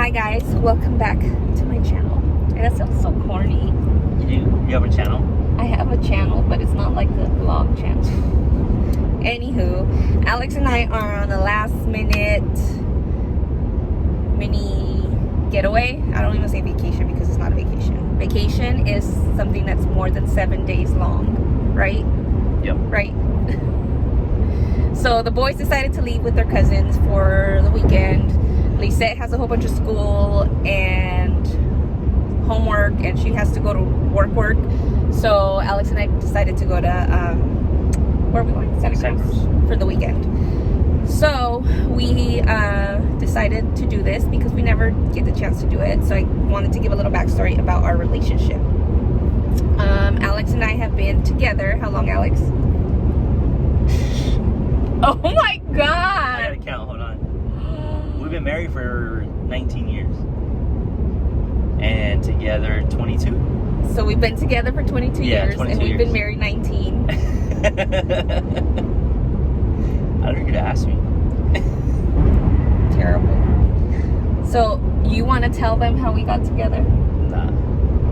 Hi guys, welcome back to my channel. And that sounds so corny. You have a channel? I have a channel, but it's not like a vlog channel. Anywho, Alex and I are on a last minute mini getaway. I don't even say vacation because it's not a vacation. Vacation is something that's more than 7 days long, right? Yep. Right. So the boys decided to leave with their cousins for the weekend. Lisette has a whole bunch of school and homework, and she has to go to work. So Alex and I decided to go to where are we going? Santa Cruz for the weekend. So we decided to do this because we never get the chance to do it. So I wanted to give a little backstory about our relationship. Alex and I have been together. How long, Alex? Oh my God! I gotta count. Hold on. We've been married for 19 years, and together 22. So we've been together for 22 years, 22 and we've years. been married 19. I don't know you to ask me. Terrible. So you want to tell them how we got together? Nah.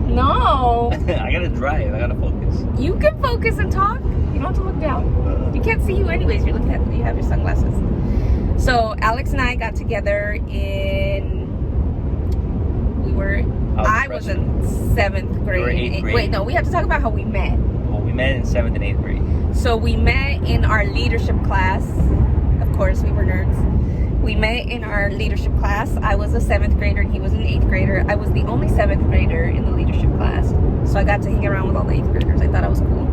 No. I gotta drive. I gotta focus. You can focus and talk. You don't have to look down. You can't see you anyways. You're looking at. You have your sunglasses. So Alex and I got together I was in 7th grade. You were 8th grade. Wait, no, we have to talk about how we met. Well, we met in 7th and 8th grade. So we met in our leadership class. Of course, we were nerds. We met in our leadership class. I was a 7th grader and he was an 8th grader. I was the only 7th grader in the leadership class. So I got to hang around with all the 8th graders. I thought I was cool.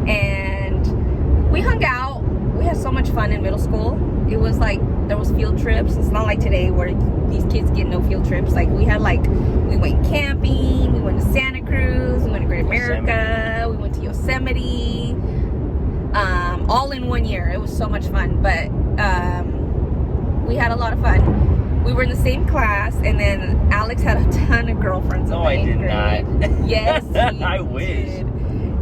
And we hung out. We had so much fun in middle school. It was like, there was field trips. It's not like today where these kids get no field trips. Like we had we went camping, we went to Santa Cruz, we went to Great America, we went to Yosemite, all in 1 year. It was so much fun, but we had a lot of fun. We were in the same class, and then Alex had a ton of girlfriends. No, I did not. Yes, I wish.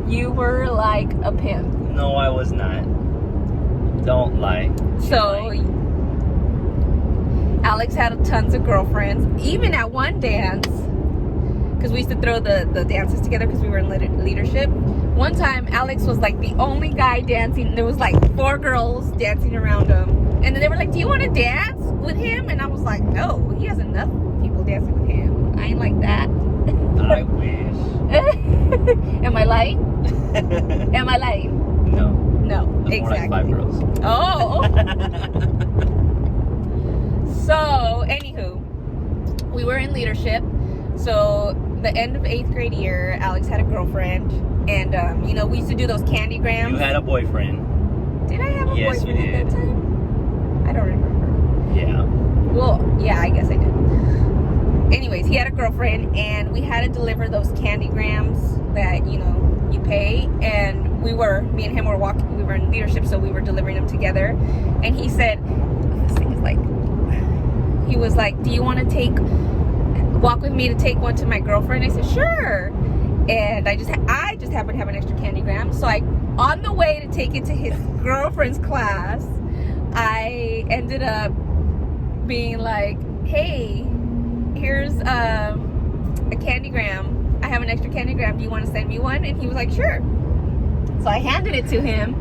You were like a pimp. No, I was not. Don't lie. So Alex had tons of girlfriends, even at one dance, because we used to throw the dances together because we were in leadership. One time, Alex was like the only guy dancing. There was like 4 girls dancing around him. And then they were like, do you want to dance with him? And I was like, no, he has enough people dancing with him. I ain't like that. I wish. Am I lying? Am I lying? No. No, There's exactly. more like 5 girls. Oh. So, anywho, we were in leadership. So, the end of 8th grade year, Alex had a girlfriend. And, we used to do those candygrams. You had a boyfriend. Did I have a Yes, boyfriend you at did. that time? I don't remember. Yeah. Well, yeah, I guess I did. Anyways, he had a girlfriend, and we had to deliver those candygrams that, you pay. And me and him were walking, we were in leadership, so we were delivering them together. And he said, this thing is like, he was like, do you want to walk with me to take one to my girlfriend? I said, sure. And I just happened to have an extra candygram. So on the way to take it to his girlfriend's class, I ended up being like, hey, here's a candygram. I have an extra candygram. Do you want to send me one? And he was like, sure. So I handed it to him,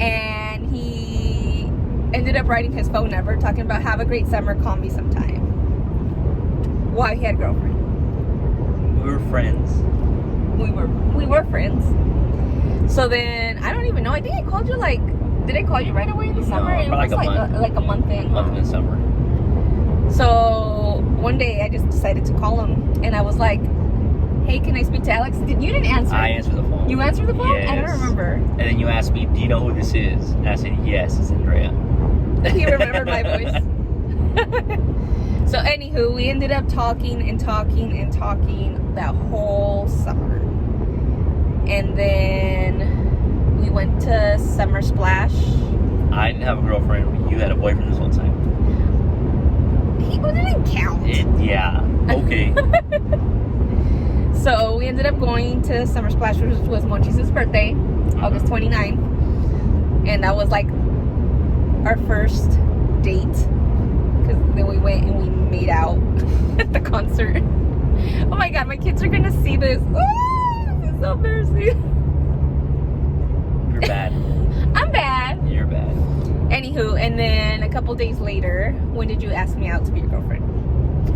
and he ended up writing his phone number, talking about have a great summer, call me sometime. While he had a girlfriend. We were friends. We were friends. So then I don't even know. I think I called you did I call you right away in the summer? No, It was like a month in. A month in the summer. So one day I just decided to call him, and I was like, hey, can I speak to Alex? You didn't answer. I answered the phone. You answered the phone? Yes. I don't remember. And then you asked me, do you know who this is? And I said, yes, it's Andrea. He remembered my voice. So anywho, we ended up talking that whole summer. And then we went to Summer Splash. I didn't have a girlfriend. You had a boyfriend this whole time. He didn't count. Yeah. Okay. So we ended up going to Summer Splash, which was Monchis' birthday, August 29th. And that was like our first date, because then we went and we made out at the concert. Oh my god, my kids are gonna see this. Oh, this is so embarrassing. You're bad. I'm bad. You're bad. Anywho, and then a couple days later, when did you ask me out to be your girlfriend?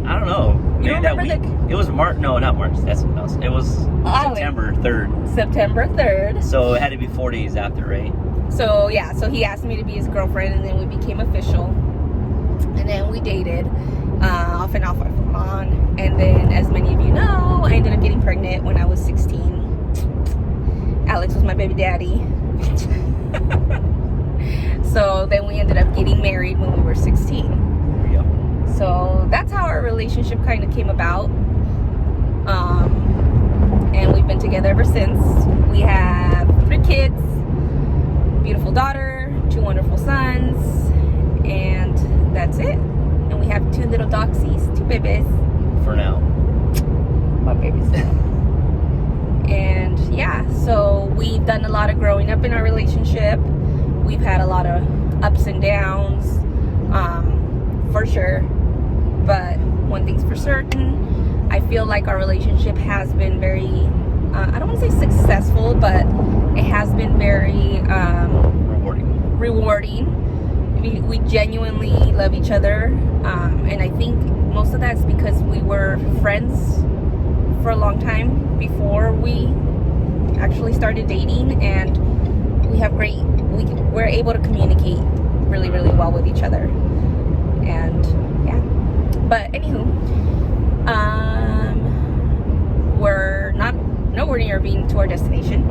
I don't know. You Maybe that remember week. It was March. No, not March. That's something else. It was September 3rd. September 3rd. So it had to be 4 days after, right? So yeah, so he asked me to be his girlfriend, and then we became official. And then we dated, off and on. And then, as many of you know, I ended up getting pregnant when I was 16. Alex was my baby daddy. So then we ended up getting married when we were 16. There we go. So that's how our relationship kind of came about. And we've been together ever since. We have 3 kids, beautiful daughter, 2 wonderful sons, and that's it. And we have 2 little doxies, 2 babies. For now. My babies. And yeah, so we've done a lot of growing up in our relationship. We've had a lot of ups and downs, for sure. But one thing's for certain, I feel like our relationship has been very, I don't want to say successful, but it has been very rewarding. We genuinely love each other. And I think most of that's because we were friends for a long time before we actually started dating, and we're able to communicate really, really well with each other. And yeah, but anywho, we're nowhere near being to our destination,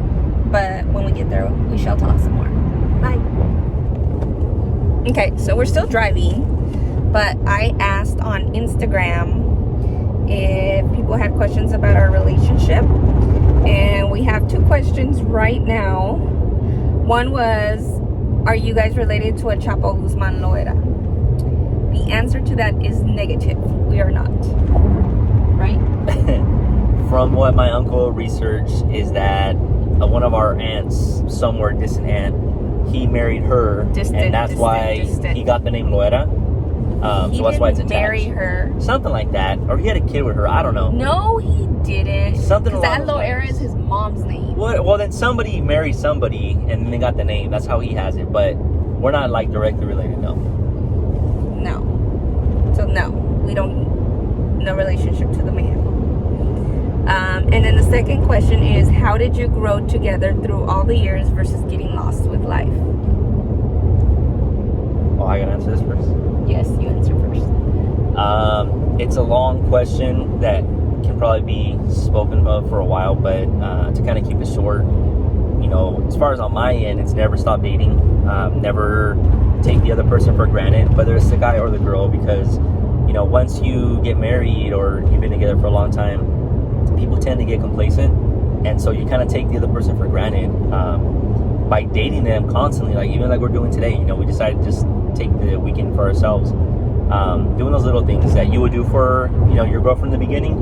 but when we get there, we shall talk some more. Bye. Okay, so we're still driving, but I asked on Instagram if people had questions about our relationship, and we have 2 questions right now. One was, are you guys related to a Chapo Guzman Loera? The answer to that is negative. We are not. Right? From what my uncle researched is that one of our aunts, somewhere distant aunt, he married her, and that's why he got the name Loera. So that's why it's attached. Marry her. Something like that. Or he had a kid with her. I don't know. No, he didn't. Something along that those Loera lines. is his mom's name. Well, then somebody married somebody and then they got the name. That's how he has it. But we're not like directly related, no. No. So no, we don't. No relationship to the man. And then the second question is, how did you grow together through all the years versus getting lost with life? Oh, I gotta answer this first. Yes, you answer first. It's a long question that can probably be spoken of for a while, but to kind of keep it short, you know, as far as on my end, it's never stop dating. Never take the other person for granted, whether it's the guy or the girl, because, you know, once you get married or you've been together for a long time, people tend to get complacent, and so you kind of take the other person for granted. By dating them constantly, like even like we're doing today, you know, we decided to just take the weekend for ourselves. Doing those little things that you would do for, you know, your girlfriend in the beginning,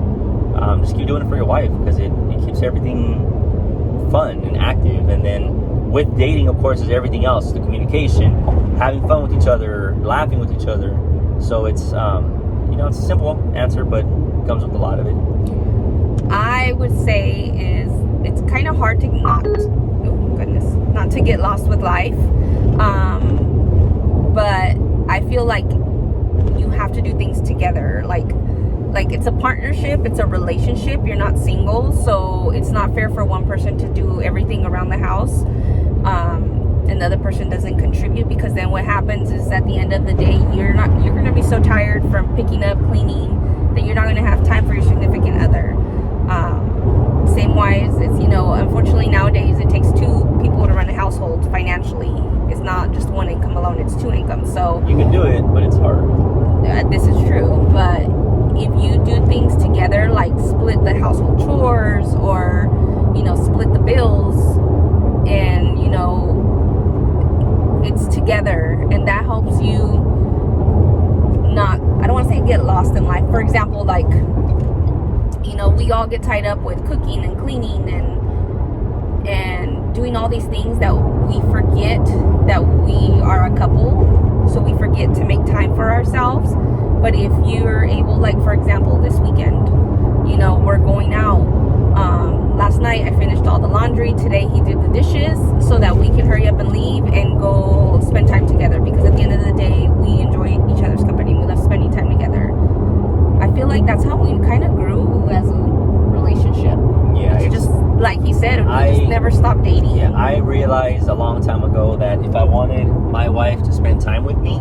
just keep doing it for your wife, because it keeps everything fun and active. And then with dating, of course, is everything else, the communication, having fun with each other, laughing with each other. So it's you know, it's a simple answer, but it comes with a lot of it. I would say it's kind of hard to not to get lost with life, but I feel like you have to do things together. Like it's a partnership, it's a relationship. You're not single, so it's not fair for one person to do everything around the house, and the other person doesn't contribute, because then what happens is at the end of the day, you're going to be so tired from picking up, cleaning, that you're not going to have time for your significant other. Same wise, it's, you know, unfortunately nowadays it takes 2 people to run a household financially. It's not just one income alone, it's 2 incomes. So you can do it, but it's hard. This is true, but if you do things together, like split the household chores, or, you know, split the bills, and, you know, it's together, and that helps you not, I don't want to say get lost in life. For example, like, you know, we all get tied up with cooking and cleaning and doing all these things that we forget that we are a couple. So we forget to make time for ourselves. But if you're able, like for example, this weekend, we're going out. Last night I finished all the laundry. Today he did the dishes so that we can hurry up and leave and go spend time together, because at the end of the day we enjoy each other's company. We love spending time together. I feel like that's how we kind of grew as a relationship. Yeah, it's just like he said, we just never stopped dating. Yeah, I realized a long time ago that if I wanted my wife to spend time with me,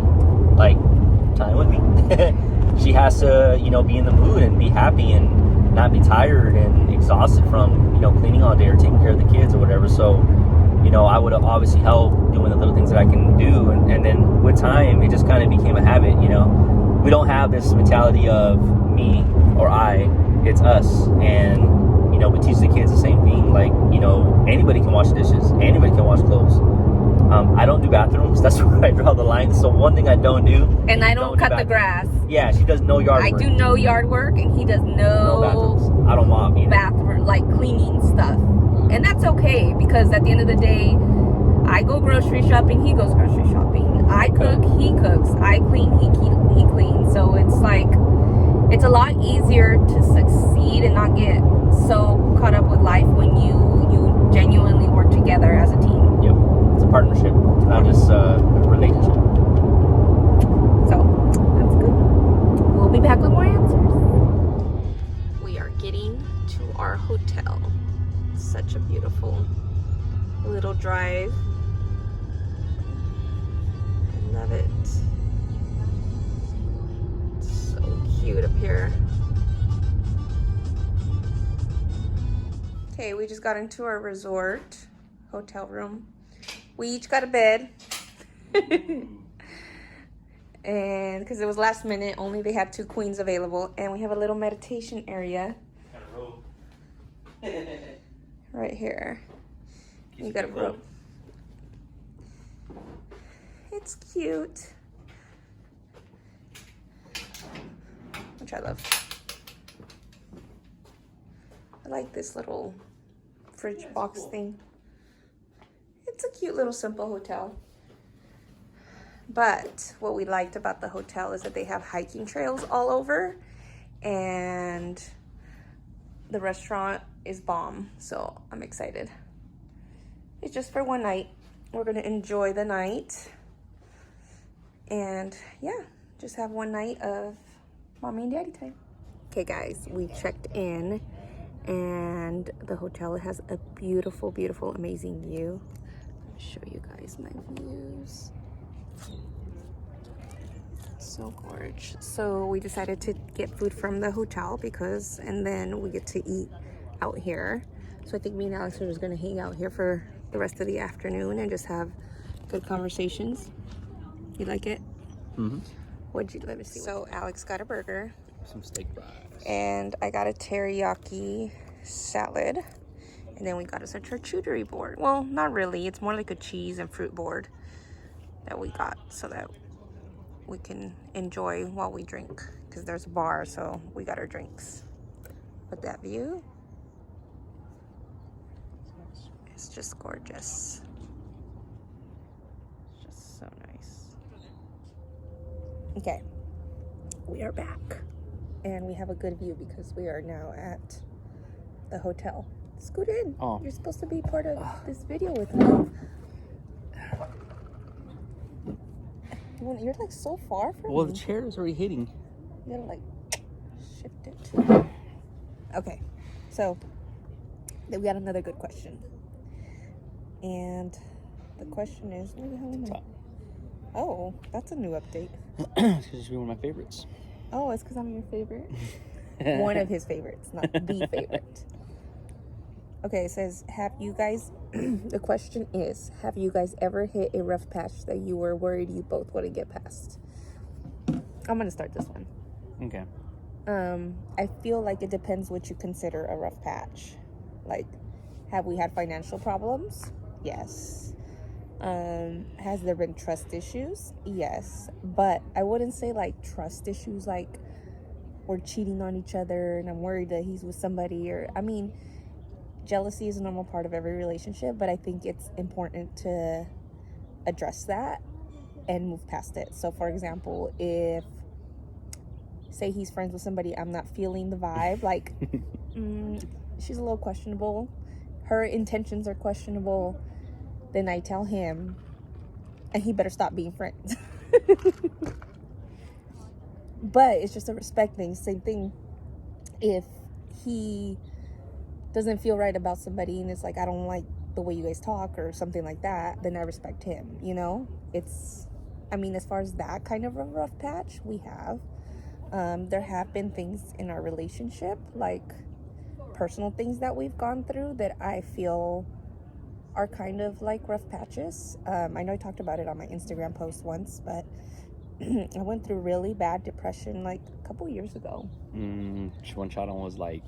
she has to, be in the mood and be happy and not be tired and exhausted from, cleaning all day or taking care of the kids or whatever. So, I would obviously help doing the little things that I can do. And then with time, it just kind of became a habit, We don't have this mentality of me or I, it's us. And, we teach the kids the same thing. Like, anybody can wash dishes. Anybody can wash clothes. I don't do bathrooms. That's where I draw the line. So one thing I don't do. And I don't cut the grass. Yeah, she does no yard work. I do no yard work, and he does no bathrooms. I don't mop either. Bathroom, like cleaning stuff. And that's okay, because at the end of the day, I go grocery shopping, he goes grocery shopping. I cook, he cooks. I clean, he cleans. So it's like, it's a lot easier to succeed and not get so caught up with life when you genuinely work together as a team. Yep. It's a partnership, not just a relationship. So that's good. We'll be back with more answers. We are getting to our hotel. Such a beautiful little drive. I love it. It's so cute up here. Okay, we just got into our resort hotel room. We each got a bed. And because it was last minute, only they had 2 queens available. And we have a little meditation area. Right here. You got a rope. It's cute. Which I love. I like this little fridge box thing. It's a cute little simple hotel. But what we liked about the hotel is that they have hiking trails all over, and the restaurant is bomb, so I'm excited. It's just for one night. We're gonna enjoy the night, and yeah, just have one night of mommy and daddy time. Okay guys, we checked in, and the hotel has a beautiful, beautiful, amazing view. Let me show you guys my views. So gorgeous. So we decided to get food from the hotel and then we get to eat out here. So I think me and Alex are just gonna hang out here for the rest of the afternoon and just have good conversations. You like it? Mm-hmm. Let me see. So Alex got a burger. Some steak fries. And I got a teriyaki salad. And then we got us a charcuterie board. Well, not really. It's more like a cheese and fruit board that we got so that we can enjoy while we drink, because there's a bar, so we got our drinks. But that view is just gorgeous. It's just so nice. Okay, we are back, and we have a good view because we are now at the hotel. Scoot in. Oh. You're supposed to be part of this video with me. You're like so far from me. The chair is already hitting. You gotta like shift it. Okay, so then we got another good question. And the question is, where the hell am I? Oh, that's a new update. Because you're one of my favorites. Oh, it's because I'm your favorite? One of his favorites, not the favorite. Okay, it says, have you guys, the question is, have you guys ever hit a rough patch that you were worried you both wouldn't get past? I'm going to start this one. Okay. I feel like it depends what you consider a rough patch. Like, have we had financial problems? Yes. Has there been trust issues? Yes. But I wouldn't say like trust issues like we're cheating on each other and I'm worried that he's with somebody, or, I mean, jealousy is a normal part of every relationship, but I think it's important to address that and move past it. So for example, if say he's friends with somebody I'm not feeling the vibe, like, she's a little questionable, her intentions are questionable, then I tell him, and he better stop being friends. But it's just a respect thing. Same thing. If he doesn't feel right about somebody and it's like, I don't like the way you guys talk or something like that, then I respect him, you know? It's, I mean, as far as that kind of a rough patch, we have. There have been things in our relationship, like personal things that we've gone through that I feel are kind of like rough patches. I know I talked about it on my Instagram post once, but I went through really bad depression like a couple years ago. One shot on was like...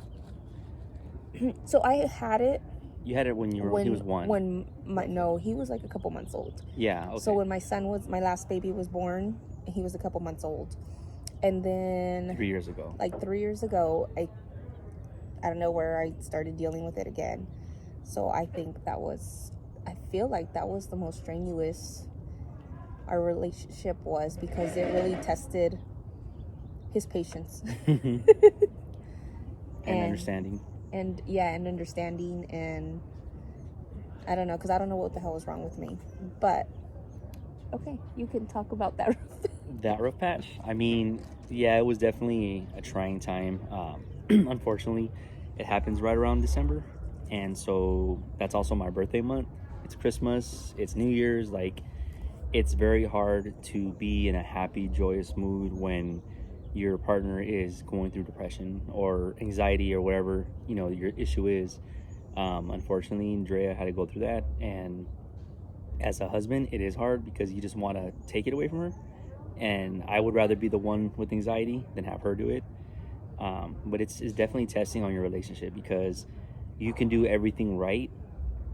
So I had it. You had it when he was one. No, he was like a couple months old. Yeah, okay. So when my last baby was born, he was a couple months old. And then 3 years ago. Like 3 years ago, I don't know where I started dealing with it again. So I feel like that was the most strenuous our relationship was, because it really tested his patience. and understanding. And understanding, and I don't know, because I don't know what the hell was wrong with me. But okay, you can talk about that. That rough patch? I mean, yeah, it was definitely a trying time. Unfortunately, it happens right around December, and so that's also my birthday month. It's Christmas, it's New Year's. Like, it's very hard to be in a happy, joyous mood when your partner is going through depression or anxiety or whatever, you know, your issue is. Unfortunately, Andrea had to go through that, and as a husband, it is hard because you just want to take it away from her, and I would rather be the one with anxiety than have her do it. But it's definitely testing on your relationship, because you can do everything right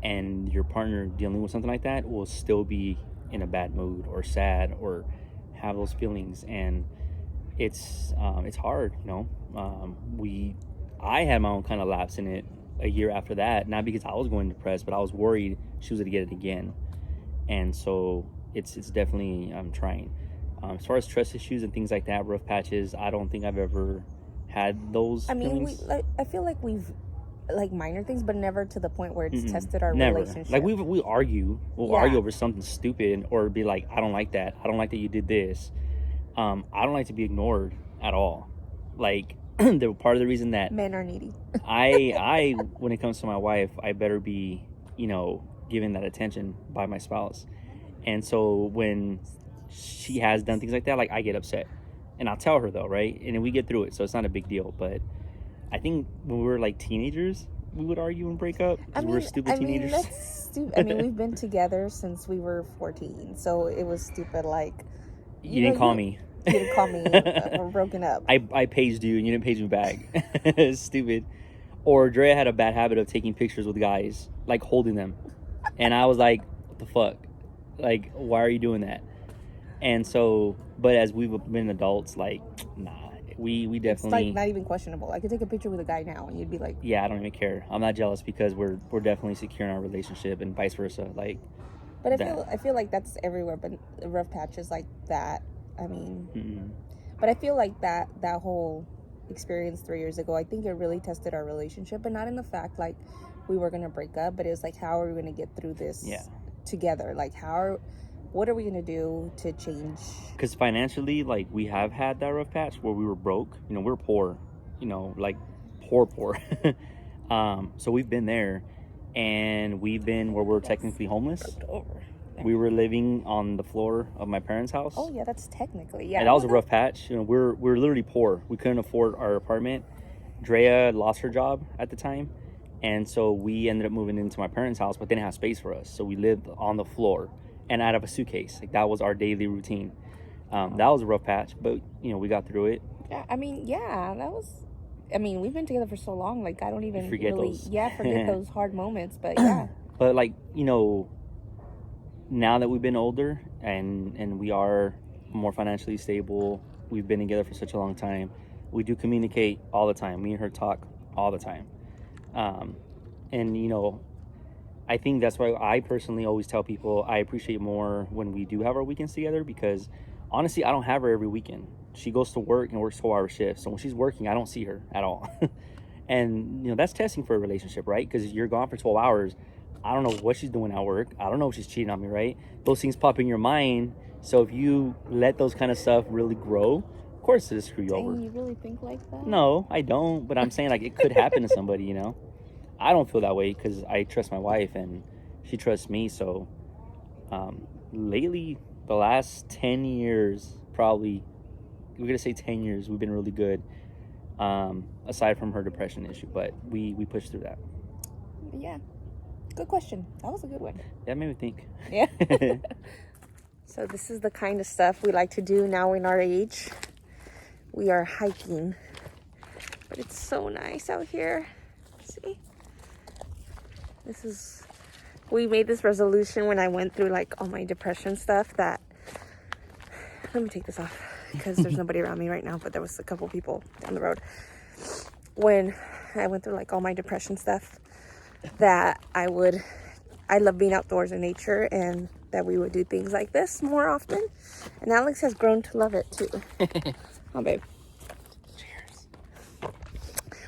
and your partner dealing with something like that will still be in a bad mood or sad or have those feelings, and it's hard, you know. I had my own kind of lapse in it a year after that, not because I was going depressed, but I was worried she was going to get it again. And so it's definitely trying. As far as trust issues and things like that, rough patches, I don't think I've ever had those feelings. I feel like we've, like, minor things, but never to the point where it's tested our Never. relationship. Like, we argue. We'll argue over something stupid, or be like, I don't like that. I don't like that you did this. I don't like to be ignored at all. Like, the part of the reason that men are needy. I when it comes to my wife, I better be, you know, given that attention by my spouse. And so when she has done things like that, like, I get upset, and I'll tell her though, right? And then we get through it, so it's not a big deal. But I think when we were like teenagers, we would argue and break up because we're stupid teenagers. That's stupid. I mean, we've been together since we were 14, so it was stupid. Like, you didn't call me. You didn't call me. We're broken up. I paged you and you didn't page me back. Stupid. Or Drea had a bad habit of taking pictures with guys, like holding them, and I was like, what the fuck? Like, why are you doing that? And so, but as we've been adults, like, nah, we definitely... It's like not even questionable. I could take a picture with a guy now and you'd be like... Yeah, I don't even care. I'm not jealous because we're definitely secure in our relationship, and vice versa. Like, but I feel like that's everywhere, but rough patches like that, I mean... But I feel like that whole experience 3 years ago, I think it really tested our relationship, but not in the fact like we were going to break up, but it was like, how are we going to get through this together? Like, what are we going to do to change? Because financially, like, we have had that rough patch where we were broke. You know, we're poor. You know, like, poor. So we've been there, and we've been where we're technically homeless. We were living on the floor of my parents' house. Oh, yeah, that's technically, yeah. And that was a rough patch. You know, we're literally poor. We couldn't afford our apartment. Drea lost her job at the time, and so we ended up moving into my parents' house, but they didn't have space for us. So we lived on the floor and out of a suitcase. Like, that was our daily routine. That was a rough patch, but, you know, we got through it. Yeah, I mean, we've been together for so long. Like, I don't even forget those. Yeah, forget those hard moments, but yeah. But, like, you know, now that we've been older and we are more financially stable, we've been together for such a long time, we do communicate all the time. Me and her talk all the time. And, you know, I think that's why I personally always tell people I appreciate more when we do have our weekends together, because honestly, I don't have her every weekend. she goes to work and works 12-hour shifts. So when she's working, I don't see her at all. And, that's testing for a relationship, right? Because you're gone for 12 hours. I don't know what she's doing at work. I don't know if she's cheating on me, right? Those things pop in your mind. So if you let those kind of stuff really grow, of course it'll screw you over. Dang, you really think like that? No, I don't. But I'm saying, like, it could happen to somebody, I don't feel that way because I trust my wife and she trusts me. So lately, the last 10 years, probably, we're going to say 10 years, we've been really good. Aside from her depression issue, but we pushed through that. Yeah. Good question. That was a good one. That made me think. Yeah. So this is the kind of stuff we like to do now in our age. We are hiking. But it's so nice out here. See? We made this resolution when I went through like all my depression stuff that, let me take this off because there's nobody around me right now, but there was a couple people down the road. When I went through like all my depression stuff, that I love being outdoors in nature and that we would do things like this more often. And Alex has grown to love it too. Oh, babe. Cheers.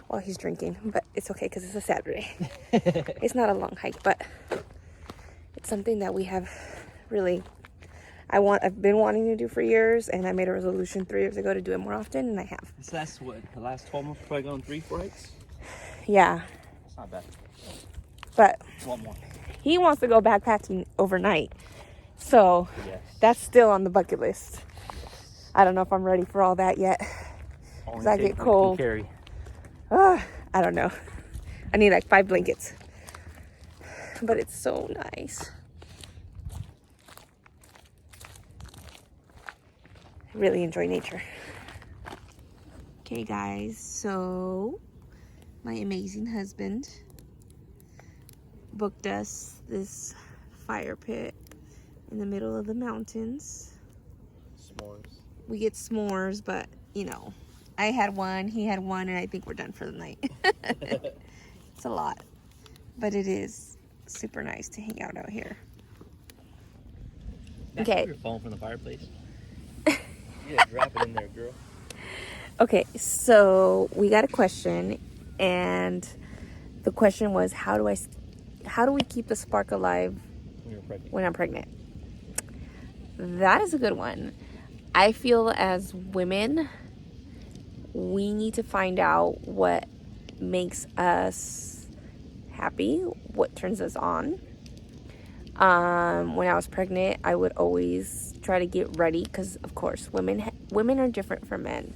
Well, he's drinking, but it's okay because it's a Saturday. It's not a long hike, but it's something that we have really, I've been wanting to do for years, and I made a resolution 3 years ago to do it more often, and I have. The last 12 months, probably gone 3-4 hikes? Yeah. It's not bad. But One more. he wants to go backpacking overnight. So Yes. that's still on the bucket list. I don't know if I'm ready for all that yet. Because I get cold. I don't know. I need like 5 blankets. But it's so nice. I really enjoy nature. Okay, guys. So my amazing husband booked us this fire pit in the middle of the mountains. S'mores. We get s'mores, but I had one, he had one, and I think we're done for the night. It's a lot, but it is super nice to hang out here. Okay. Your phone from the fireplace. Yeah, drop it in there, girl. Okay, so we got a question, and the question was, how do we keep the spark alive when I'm pregnant? That is a good one. I feel as women, we need to find out what makes us happy, what turns us on. When I was pregnant, I would always try to get ready because, of course, women are different from men.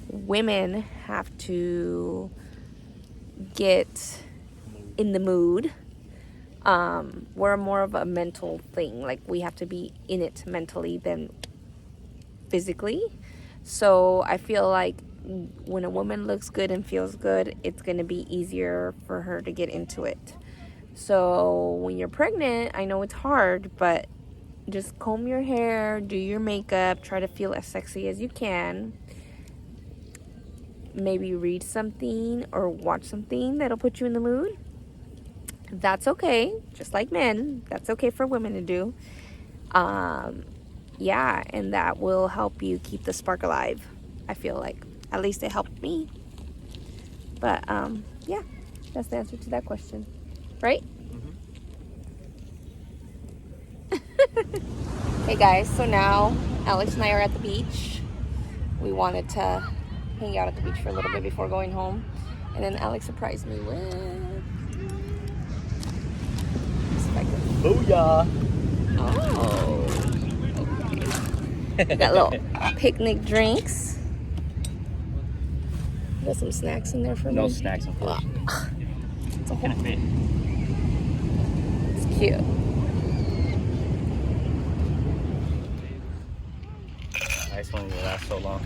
Women have to get in the mood. We're more of a mental thing. Like, we have to be in it mentally than physically. So I feel like when a woman looks good and feels good, it's going to be easier for her to get into it. So when you're pregnant, I know it's hard, but just comb your hair, do your makeup, try to feel as sexy as you can. Maybe read something or watch something that'll put you in the mood. That's okay, just like men. That's okay for women to do. Yeah, and that will help you keep the spark alive. I feel like, at least it helped me. But yeah, that's the answer to that question, right? Hey guys, so now Alex and I are at the beach. We wanted to hang out at the beach for a little bit before going home, and then Alex surprised me with. Booyah! Oh, okay. We got little picnic drinks. Got some snacks in there for me. No snacks, unfortunately. It's a whole fit. It's cute. Nice one will last so long.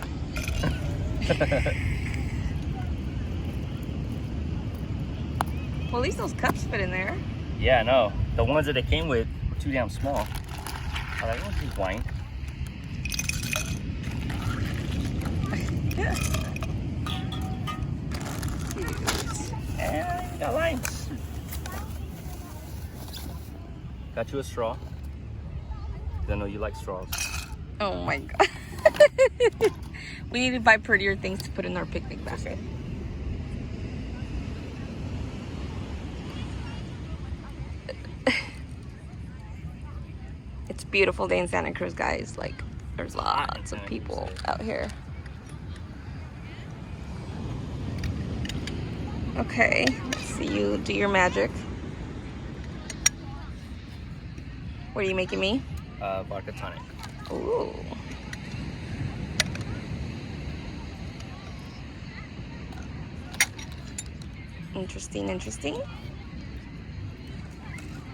Well, at least those cups fit in there. Yeah, no. The ones that they came with were too damn small. I was like, I want to use wine. And got lines. Got you a straw. 'Cause I know you like straws. Oh my god. We need to buy prettier things to put in our picnic basket. It's a beautiful day in Santa Cruz, guys. Like, there's lots of people out here. Okay, let's see you do your magic. What are you making me? Vodka tonic. Ooh. Interesting, interesting.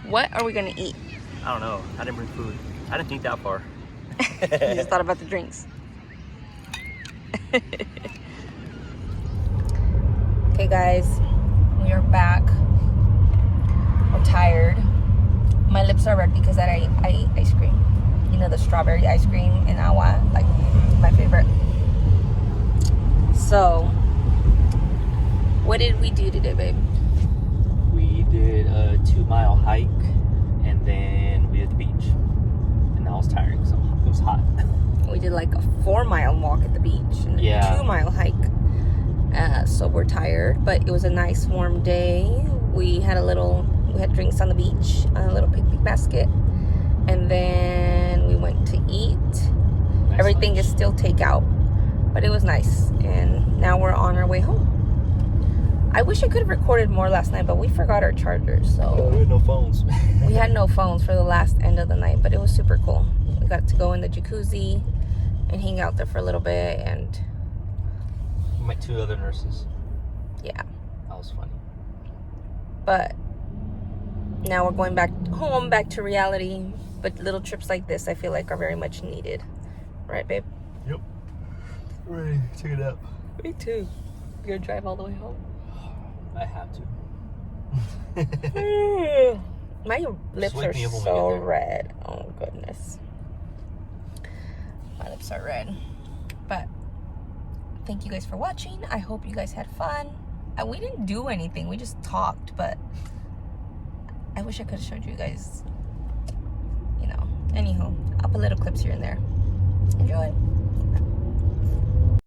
What are we gonna eat? I don't know. I didn't bring food. I didn't think that far. You just thought about the drinks. Okay, guys, we are back. We're tired. My lips are red because I ate ice cream. You know, the strawberry ice cream in agua, like my favorite. So, what did we do today, babe? We did a 2-mile hike, and then we did the beach. And that was tiring, so it was hot. We did like a 4-mile walk at the beach and a 2-mile hike. So we're tired, but it was a nice warm day. We had drinks on the beach on a little picnic basket, and then we went to eat. Nice. Everything lunch is still takeout, but it was nice. And now we're on our way home. I wish I could have recorded more last night, but we forgot our chargers, so we had no phones. We had no phones for the last end of the night, but it was super cool. We got to go in the jacuzzi and hang out there for a little bit, and we met 2 other nurses. Yeah, that was funny. But now we're going back home, back to reality. But little trips like this, I feel like, are very much needed, right, babe? Yep. Ready to take it up. Me too. You're gonna drive all the way home? I have to. My lips are so red. Oh goodness. My lips are red. But thank you guys for watching. I hope you guys had fun. We didn't do anything. We just talked, but I wish I could have showed you guys, you know. Anywho, I'll put little clips here and there. Enjoy.